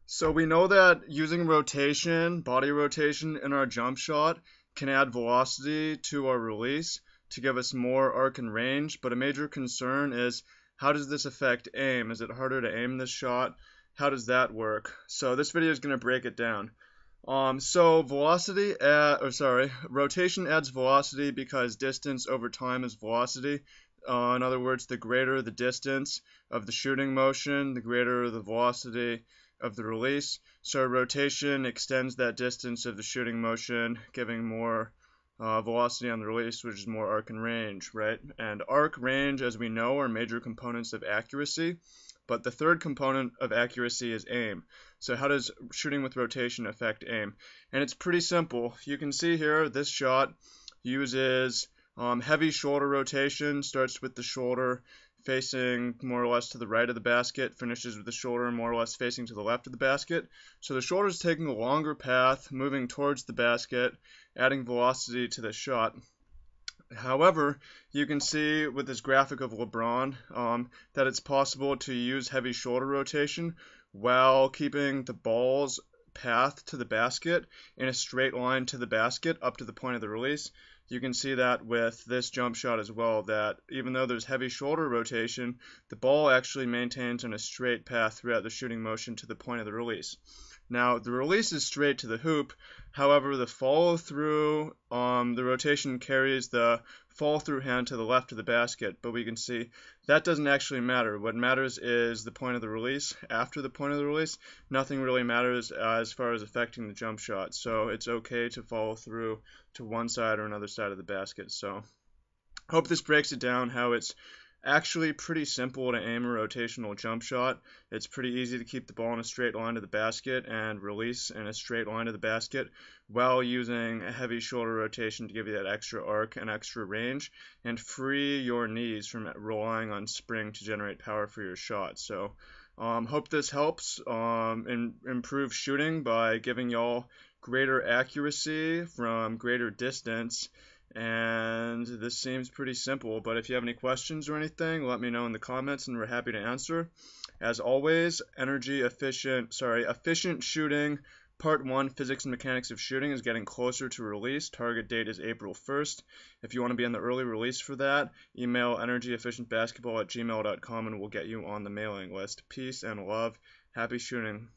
So we know that using rotation, body rotation in our jump shot can add velocity to our release to give us more arc and range, but a major concern is how does this affect aim? Is it harder to aim this shot? How does that work? So this video is going to break it down. Rotation adds velocity because distance over time is velocity. In other words, the greater the distance of the shooting motion, the greater the velocity of the release. So rotation extends that distance of the shooting motion, giving more velocity on the release, which is more arc and range, right? And arc, range, as we know, are major components of accuracy. But the third component of accuracy is aim. So how does shooting with rotation affect aim? And it's pretty simple. You can see here this shot uses heavy shoulder rotation, starts with the shoulder facing more or less to the right of the basket, finishes with the shoulder more or less facing to the left of the basket. So the shoulder is taking a longer path, moving towards the basket, adding velocity to the shot. However, you can see with this graphic of LeBron that it's possible to use heavy shoulder rotation while keeping the ball's path to the basket in a straight line to the basket up to the point of the release. You can see that with this jump shot as well, that even though there's heavy shoulder rotation, the ball actually maintains in a straight path throughout the shooting motion to the point of the release. Now, the release is straight to the hoop. However, the follow through, the rotation carries the follow through hand to the left of the basket, but we can see that doesn't actually matter. What matters is the point of the release. After the point of the release, nothing really matters as far as affecting the jump shot. So it's okay to follow through to one side or another side of the basket. So hope this breaks it down how it's actually pretty simple to aim a rotational jump shot. It's pretty easy to keep the ball in a straight line to the basket and release in a straight line to the basket while using a heavy shoulder rotation to give you that extra arc and extra range and free your knees from relying on spring to generate power for your shot. So hope this helps improve shooting by giving y'all greater accuracy from greater distance. And this seems pretty simple, but if you have any questions or anything, let me know in the comments and we're happy to answer. As always, efficient shooting, part 1, physics and mechanics of shooting, is getting closer to release. Target date is April 1st. If you want to be on the early release for that, email energyefficientbasketball@gmail.com and we'll get you on the mailing list. Peace and love. Happy shooting.